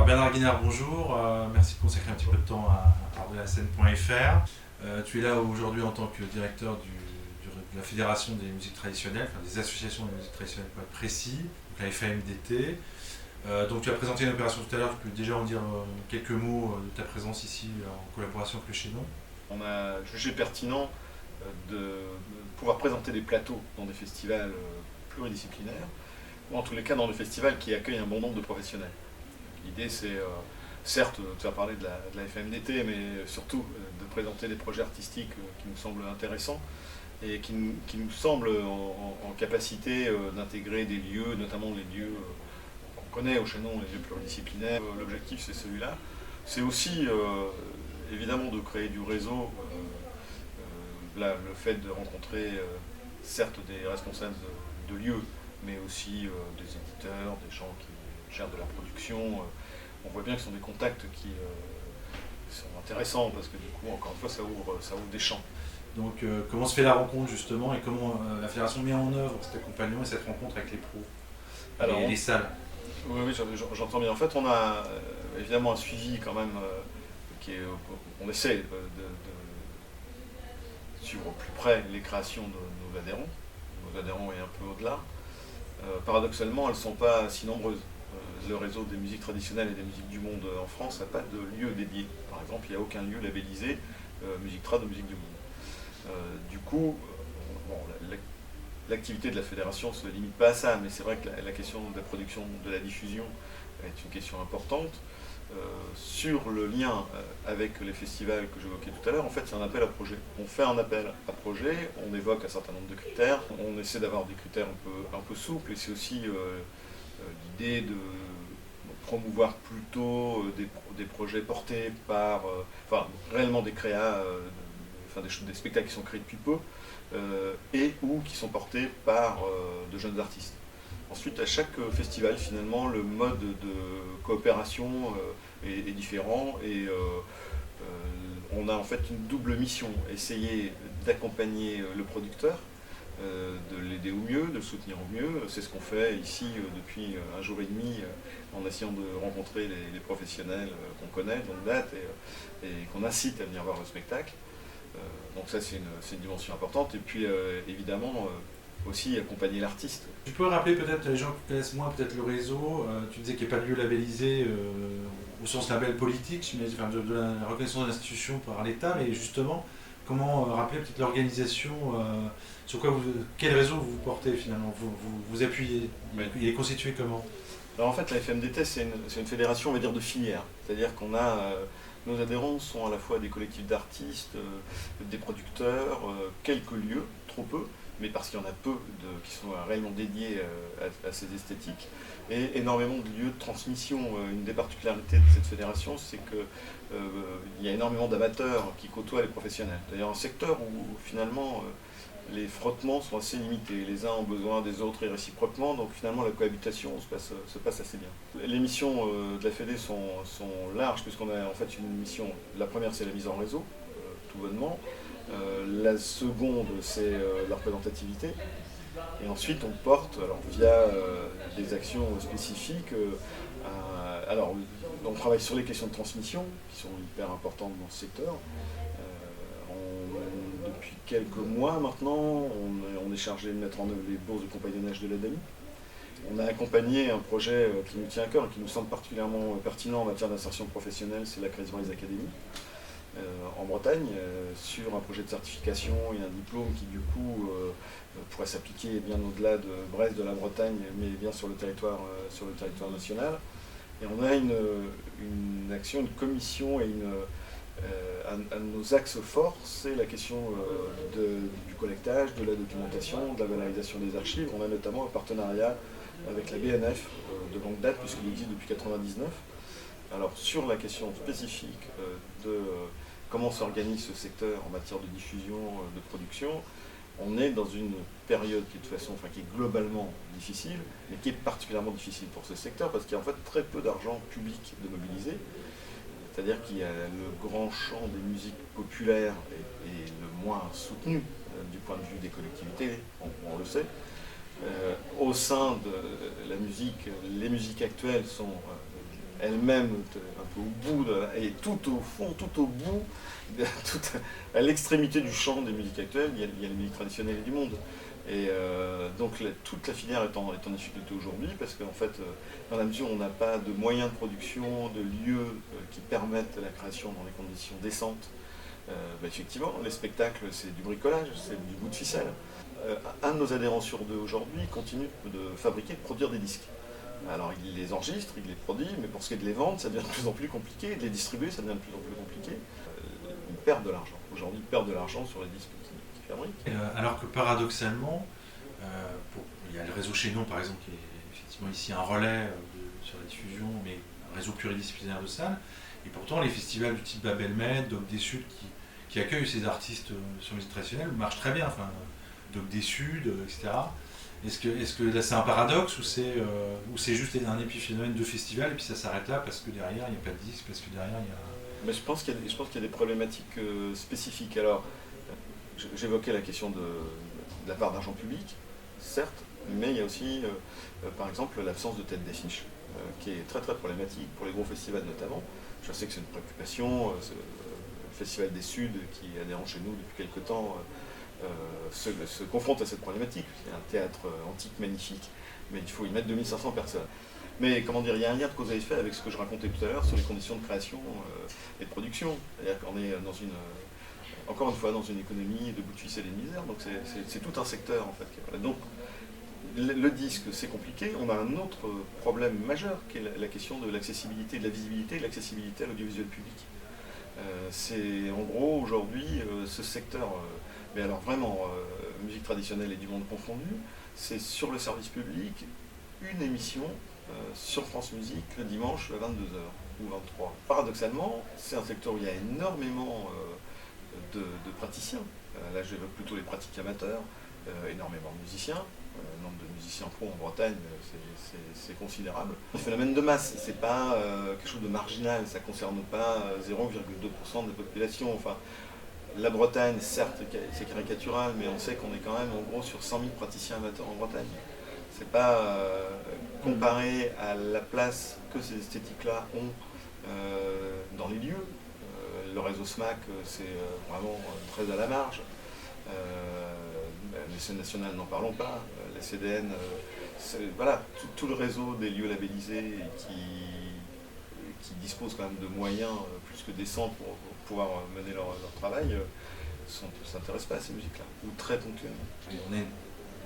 Alors Bernard Guinard, bonjour. Merci de consacrer un petit peu de temps à artdelascène.fr. Tu es là aujourd'hui en tant que directeur de la Fédération des musiques traditionnelles, enfin des associations des musiques traditionnelles pour être précis, donc la FAMDT. Donc tu as présenté une opération tout à l'heure, tu peux déjà en dire quelques mots de ta présence ici en collaboration avec le Chaînon. On a jugé pertinent de pouvoir présenter des plateaux dans des festivals pluridisciplinaires, ou en tous les cas dans des festivals qui accueillent un bon nombre de professionnels. L'idée c'est certes de faire parler de la FAMDT, mais surtout de présenter des projets artistiques qui nous semblent intéressants et qui nous semblent en capacité d'intégrer des lieux, notamment les lieux qu'on connaît au Chaînon, les lieux pluridisciplinaires. L'objectif c'est celui-là. C'est aussi évidemment de créer du réseau. Là, le fait de rencontrer certes des responsables de lieux, mais aussi des éditeurs, des gens qui gèrent de la production. On voit bien que ce sont des contacts qui sont intéressants parce que du coup, encore une fois, ça ouvre des champs. Donc comment se fait la rencontre justement et comment la Fédération met en œuvre cet accompagnement et cette rencontre avec les pros et les salles? Oui, j'entends bien. En fait, on a évidemment un suivi quand même on essaie de suivre au plus près les créations de nos adhérents. Nos adhérents et un peu au-delà. Paradoxalement, elles ne sont pas si nombreuses. Le réseau des musiques traditionnelles et des musiques du monde en France n'a pas de lieu dédié. Par exemple, il n'y a aucun lieu labellisé musique trad ou musique du monde. Du coup, bon, l'activité de la fédération ne se limite pas à ça, mais c'est vrai que la question de la production, de la diffusion est une question importante. Sur le lien avec les festivals que j'évoquais tout à l'heure, en fait c'est un appel à projet. On fait un appel à projet, on évoque un certain nombre de critères, on essaie d'avoir des critères un peu souples et c'est aussi l'idée de promouvoir plutôt des projets portés par, réellement des créas, des spectacles qui sont créés depuis peu et ou qui sont portés par de jeunes artistes. Ensuite, à chaque festival, finalement, le mode de coopération est différent et on a en fait une double mission, essayer d'accompagner le producteur, de l'aider au mieux, de le soutenir au mieux. C'est ce qu'on fait ici depuis un jour et demi en essayant de rencontrer les professionnels qu'on connaît, de longue date, et qu'on incite à venir voir le spectacle. Donc ça, c'est une dimension importante. Et puis, évidemment, aussi accompagner l'artiste. Tu peux rappeler peut-être les gens qui connaissent moins peut-être le réseau, tu disais qu'il n'y a pas de lieu labellisé au sens label politique, enfin, de la reconnaissance de l'institution par l'État, mais justement, comment rappeler peut-être l'organisation, sur quoi quel réseau vous portez finalement, vous appuyez, Oui. Il est constitué comment? Alors en fait la FMDT c'est une fédération on va dire de filières, c'est-à-dire qu'on a nos adhérents sont à la fois des collectifs d'artistes, des producteurs, quelques lieux, trop peu, mais parce qu'il y en a peu qui sont réellement dédiés à ces esthétiques, et énormément de lieux de transmission. Une des particularités de cette fédération, c'est qu'il y a énormément d'amateurs qui côtoient les professionnels. D'ailleurs, un secteur où finalement les frottements sont assez limités. Les uns ont besoin des autres et réciproquement, donc finalement la cohabitation se passe assez bien. Les missions de la Fédé sont larges, puisqu'on a en fait une mission. La première, c'est la mise en réseau, tout bonnement. La seconde, c'est la représentativité. Et ensuite, on porte, alors, via des actions spécifiques, alors, on travaille sur les questions de transmission, qui sont hyper importantes dans ce secteur. Depuis quelques mois maintenant, on est chargé de mettre en œuvre les bourses de compagnonnage de l'ADAMI. On a accompagné un projet qui nous tient à cœur et qui nous semble particulièrement pertinent en matière d'insertion professionnelle, c'est la Crazy Rise Academy. En Bretagne, sur un projet de certification et un diplôme qui du coup pourrait s'appliquer bien au-delà de Brest, de la Bretagne, mais bien sur le territoire national. Et on a une action, une commission et un de nos axes forts, c'est la question du collectage, de la documentation, de la valorisation des archives. On a notamment un partenariat avec la BNF de longue date, puisqu'il existe depuis 1999. Alors sur la question spécifique de comment s'organise ce secteur en matière de diffusion, de production, on est dans une période qui est de toute façon, qui est globalement difficile, mais qui est particulièrement difficile pour ce secteur parce qu'il y a en fait très peu d'argent public de mobiliser. C'est-à-dire qu'il y a le grand champ des musiques populaires et le moins soutenu du point de vue des collectivités, on le sait. Au sein de la musique, les musiques actuelles elle-même un peu au bout, et tout au fond, tout au bout, à l'extrémité du champ des musiques actuelles, il y a les musiques traditionnelles et du monde. Et donc toute la filière est en difficulté aujourd'hui parce qu'en fait, dans la mesure où on n'a pas de moyens de production, de lieux qui permettent la création dans des conditions décentes, effectivement, les spectacles, c'est du bricolage, c'est du bout de ficelle. Un de nos adhérents sur deux aujourd'hui continue de fabriquer, de produire des disques. Alors il les enregistre, il les produit, mais pour ce qui est de les vendre, ça devient de plus en plus compliqué, de les distribuer, ça devient de plus en plus compliqué. Ils perdent de l'argent. Aujourd'hui, ils perdent de l'argent sur les disques qu'ils fabriquent. Alors que paradoxalement, il y a le réseau Chez Nous, par exemple, qui est effectivement ici un relais sur la diffusion, mais un réseau pluridisciplinaire de salles. Et pourtant, les festivals du type Babelmed, Doc des Suds, qui accueillent ces artistes sur musique traditionnelle, marchent très bien. Enfin, Doc des Suds, etc. Est-ce que là c'est un paradoxe ou c'est juste un épiphénomène de festival et puis ça s'arrête là parce que derrière il n'y a pas de disque, parce que derrière il y a... Mais je pense qu'il y a des problématiques spécifiques. Alors, j'évoquais la question de la part d'argent public, certes, mais il y a aussi, par exemple, l'absence de tête d'affiche, qui est très très problématique pour les gros festivals notamment. Je sais que c'est une préoccupation. Le Festival des Suds, qui est adhérent chez nous depuis quelque temps, se confronte à cette problématique. C'est un théâtre antique magnifique, mais il faut y mettre 2500 personnes. Mais comment dire, il y a un lien de cause à effet avec ce que je racontais tout à l'heure sur les conditions de création et de production. C'est-à-dire qu'on est encore une fois dans une économie de bout de ficelle et de misère, donc c'est tout un secteur en fait. Donc le disque c'est compliqué. On a un autre problème majeur qui est la question de l'accessibilité, de la visibilité et de l'accessibilité à l'audiovisuel public. C'est en gros aujourd'hui ce secteur, mais alors vraiment musique traditionnelle et du monde confondu, c'est sur le service public une émission sur France Musique le dimanche à 22h ou 23. Paradoxalement, c'est un secteur où il y a énormément de praticiens. Là, j'évoque plutôt les pratiques amateurs, énormément de musiciens. Le nombre de musiciens pro en Bretagne, c'est considérable. Le phénomène de masse, c'est pas quelque chose de marginal, ça ne concerne pas 0,2% de la population. Enfin, la Bretagne, certes, c'est caricatural, mais on sait qu'on est quand même en gros sur 100 000 praticiens amateurs en Bretagne. C'est pas comparé à la place que ces esthétiques-là ont dans les lieux. Le réseau SMAC, c'est vraiment très à la marge. Les scènes nationales, n'en parlons pas. La CDN, voilà, tout le réseau des lieux labellisés qui disposent quand même de moyens plus que décents pour pouvoir mener leur travail, ne s'intéressent pas à ces musiques-là, ou très ponctuellement. Et on a une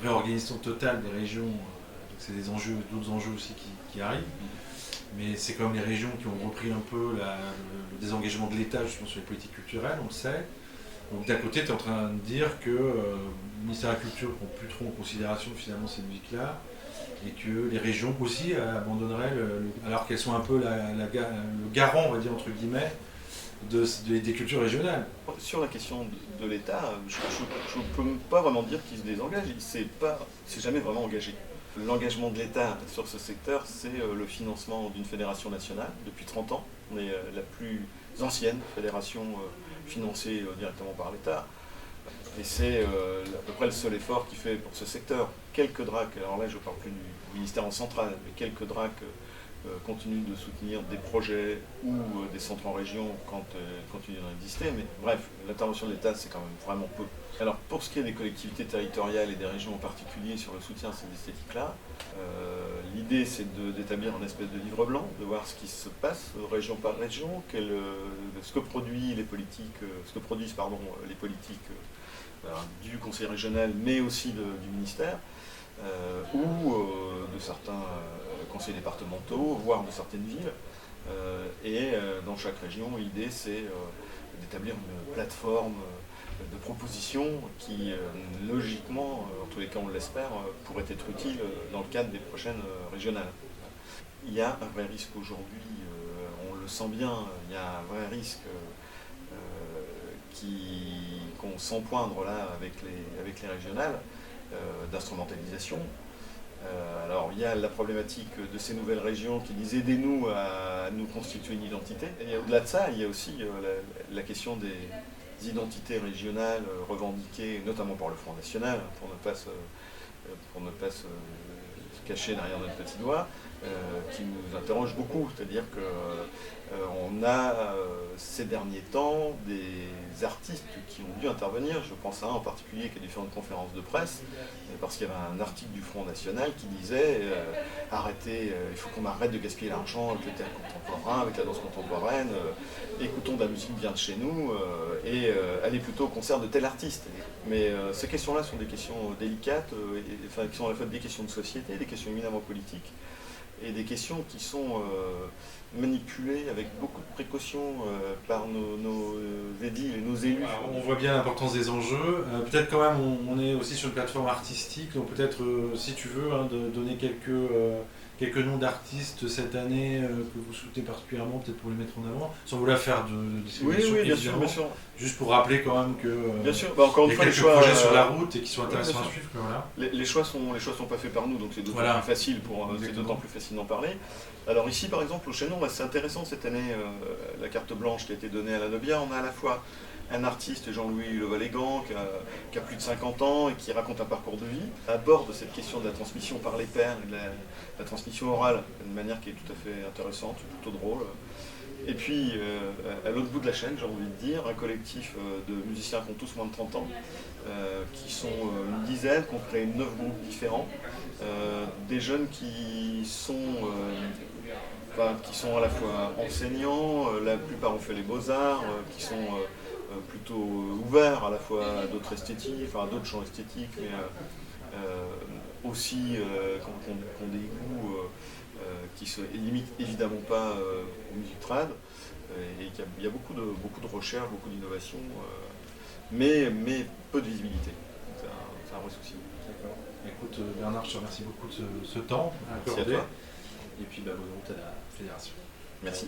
réorganisation totale des régions, donc c'est d'autres enjeux aussi qui arrivent. Mais c'est comme les régions qui ont repris un peu le désengagement de l'État justement sur les politiques culturelles, on le sait. Donc d'un côté, tu es en train de dire que le ministère de la Culture ne prend plus trop en considération finalement ces musiques-là, et que les régions aussi abandonneraient, alors qu'elles sont un peu le garant, on va dire entre guillemets, des cultures régionales. Sur la question de l'État, je ne peux pas vraiment dire qu'il se désengage, il ne s'est jamais vraiment engagé. L'engagement de l'État sur ce secteur, c'est le financement d'une fédération nationale depuis 30 ans. On est la plus ancienne fédération financée directement par l'État. Et c'est à peu près le seul effort qu'il fait pour ce secteur. Quelques DRAC, alors là je ne parle plus du ministère en central, mais quelques DRAC continuent de soutenir des projets ou des centres en région quand ils continuent d'en exister. Mais bref, l'intervention de l'État, c'est quand même vraiment peu. Alors pour ce qui est des collectivités territoriales et des régions en particulier sur le soutien à ces esthétiques-là, l'idée c'est d'établir une espèce de livre blanc, de voir ce qui se passe région par région, ce que produisent les politiques du conseil régional, mais aussi du ministère, ou de certains conseils départementaux, voire de certaines villes. Et dans chaque région, l'idée c'est d'établir une plateforme de propositions qui, logiquement, en tous les cas on l'espère, pourraient être utiles dans le cadre des prochaines régionales. Il y a un vrai risque aujourd'hui, on le sent bien, il y a un vrai risque qu'on sent poindre là avec les régionales d'instrumentalisation. Alors il y a la problématique de ces nouvelles régions qui disent aidez-nous à nous constituer une identité. Et au-delà de ça, il y a aussi la question des identités régionales revendiquées notamment par le Front National, pour ne pas se cacher derrière notre petit doigt, qui nous interroge beaucoup. C'est-à-dire que on a ces derniers temps des artistes qui ont dû intervenir. Je pense à un en particulier qui a dû faire une conférence de presse parce qu'il y avait un article du Front National qui disait arrêtez, il faut qu'on arrête de gaspiller l'argent avec le théâtre contemporain, avec la danse contemporaine, écoutons de la musique bien de chez nous et allez plutôt au concert de tel artiste. Mais ces questions-là sont des questions délicates, qui sont à la fois des questions de société, des questions éminemment politiques et des questions qui sont manipulées avec beaucoup de précautions par nos édiles et nos élus. Alors, on voit bien l'importance des enjeux. Peut-être quand même, on est aussi sur une plateforme artistique, donc peut-être, si tu veux, de donner quelques noms d'artistes cette année que vous souhaitez particulièrement, peut-être pour les mettre en avant, sans vouloir faire de discrimination, oui, bien sûr, bien sûr. Juste pour rappeler quand même que bien sûr. Encore une fois, il y a quelques projets sur la route et qui sont intéressants à suivre. Voilà. Les choix sont pas faits par nous, donc c'est d'autant plus facile c'est d'autant plus facile d'en parler. Alors ici, par exemple, au Chénon, c'est intéressant cette année, la carte blanche qui a été donnée à la Nobia, on a à la fois un artiste, Jean-Louis Levallégan, qui a plus de 50 ans et qui raconte un parcours de vie, aborde cette question de la transmission par les pairs et de la transmission orale d'une manière qui est tout à fait intéressante, plutôt drôle. Et puis, à l'autre bout de la chaîne, j'ai envie de dire, un collectif de musiciens qui ont tous moins de 30 ans, qui sont une dizaine, qui ont créé 9 groupes différents, des jeunes qui sont à la fois enseignants, la plupart ont fait les beaux-arts, qui sont plutôt ouverts à la fois à d'autres esthétiques, à d'autres champs esthétiques, mais aussi qui ont des goûts qui se limitent évidemment pas aux musiques trad, et il y a beaucoup de recherche, beaucoup d'innovation, mais peu de visibilité. C'est un vrai souci. D'accord. Écoute Bernard, je te remercie beaucoup de ce temps accordé. Merci à toi. Et puis bonne route à la fédération. Merci.